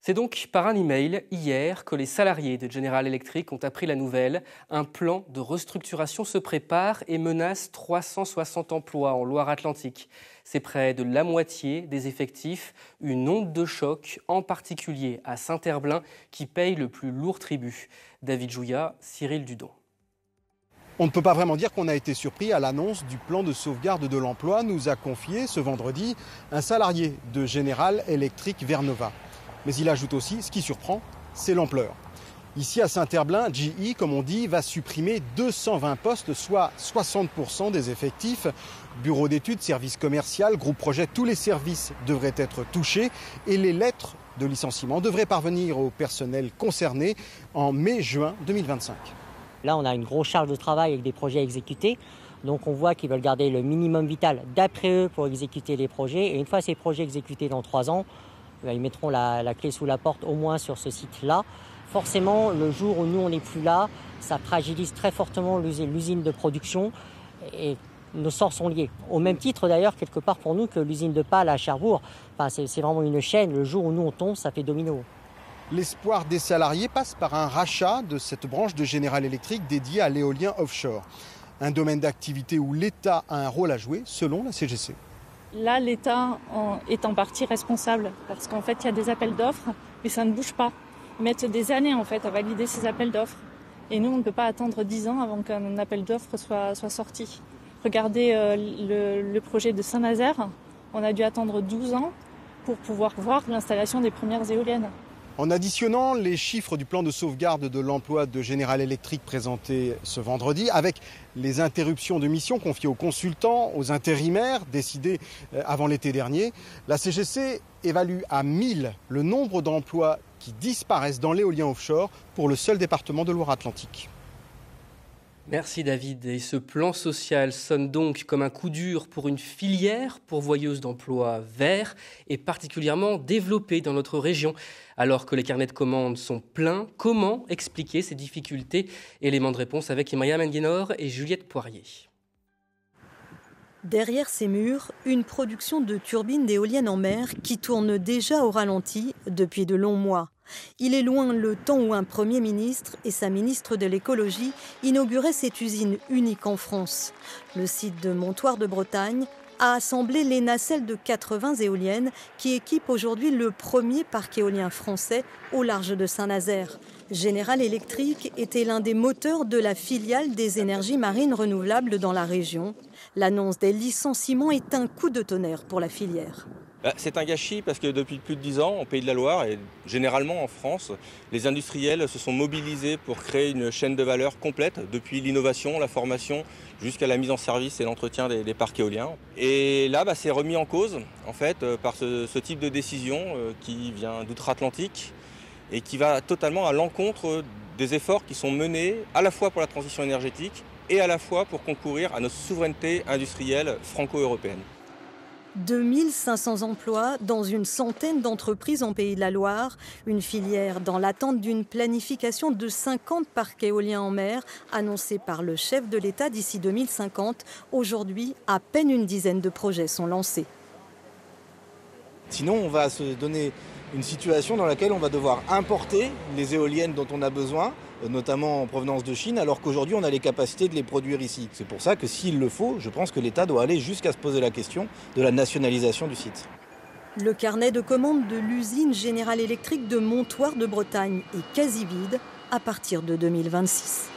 C'est donc par un email hier que les salariés de General Electric ont appris la nouvelle. Un plan de restructuration se prépare et menace 360 emplois en Loire-Atlantique. C'est près de la moitié des effectifs, une onde de choc, en particulier à Saint-Herblain, qui paye le plus lourd tribut. David Jouillat, Cyril Dudon. On ne peut pas vraiment dire qu'on a été surpris à l'annonce du plan de sauvegarde de l'emploi, nous a confié ce vendredi un salarié de General Electric Vernova. Mais il ajoute aussi, ce qui surprend, c'est l'ampleur. Ici à Saint-Herblain, GE, comme on dit, va supprimer 220 postes, soit 60% des effectifs. Bureau d'études, services commerciaux, groupe projet, tous les services devraient être touchés et les lettres de licenciement devraient parvenir au personnel concerné en mai-juin 2025. Là, on a une grosse charge de travail avec des projets exécutés. Donc on voit qu'ils veulent garder le minimum vital d'après eux pour exécuter les projets. Et une fois ces projets exécutés dans 3 ans, ils mettront la clé sous la porte au moins sur ce site-là. Forcément, le jour où nous, on n'est plus là, ça fragilise très fortement l'usine de production et nos sorts sont liés. Au même titre d'ailleurs, quelque part pour nous, que l'usine de Pal à Cherbourg. Enfin, c'est vraiment une chaîne. Le jour où nous, on tombe, ça fait domino. L'espoir des salariés passe par un rachat de cette branche de General Electric dédiée à l'éolien offshore. Un domaine d'activité où l'État a un rôle à jouer, selon la CGC. Là, l'État est en partie responsable parce qu'en fait, il y a des appels d'offres, mais ça ne bouge pas. Ils mettent des années en fait à valider ces appels d'offres. Et nous, on ne peut pas attendre 10 ans avant qu'un appel d'offres soit sorti. Regardez le projet de Saint-Nazaire, on a dû attendre 12 ans pour pouvoir voir l'installation des premières éoliennes. En additionnant les chiffres du plan de sauvegarde de l'emploi de General Electric présenté ce vendredi, avec les interruptions de mission confiées aux consultants, aux intérimaires, décidées avant l'été dernier, la CGC évalue à 1000 le nombre d'emplois qui disparaissent dans l'éolien offshore pour le seul département de Loire-Atlantique. Merci David. Et ce plan social sonne donc comme un coup dur pour une filière pourvoyeuse d'emplois verts et particulièrement développée dans notre région. Alors que les carnets de commandes sont pleins, comment expliquer ces difficultés? Élément de réponse avec Myriam Nguenor et Juliette Poirier. Derrière ces murs, une production de turbines d'éoliennes en mer qui tourne déjà au ralenti depuis de longs mois. Il est loin le temps où un Premier ministre et sa ministre de l'écologie inauguraient cette usine unique en France. Le site de Montoire de Bretagne a assemblé les nacelles de 80 éoliennes qui équipent aujourd'hui le premier parc éolien français au large de Saint-Nazaire. General Electric était l'un des moteurs de la filiale des énergies marines renouvelables dans la région. L'annonce des licenciements est un coup de tonnerre pour la filière. C'est un gâchis parce que depuis plus de 10 ans, en Pays de la Loire et généralement en France, les industriels se sont mobilisés pour créer une chaîne de valeur complète, depuis l'innovation, la formation, jusqu'à la mise en service et l'entretien des parcs éoliens. Et là, c'est remis en cause en fait, par ce type de décision qui vient d'outre-Atlantique et qui va totalement à l'encontre des efforts qui sont menés à la fois pour la transition énergétique et à la fois pour concourir à notre souveraineté industrielle franco-européenne. 2500 emplois dans une centaine d'entreprises en Pays de la Loire, une filière dans l'attente d'une planification de 50 parcs éoliens en mer annoncée par le chef de l'État d'ici 2050. Aujourd'hui, à peine une dizaine de projets sont lancés. Sinon, on va se donner une situation dans laquelle on va devoir importer les éoliennes dont on a besoin, notamment en provenance de Chine, alors qu'aujourd'hui on a les capacités de les produire ici. C'est pour ça que s'il le faut, je pense que l'État doit aller jusqu'à se poser la question de la nationalisation du site. Le carnet de commandes de l'usine General Electric de Montoire de Bretagne est quasi vide à partir de 2026.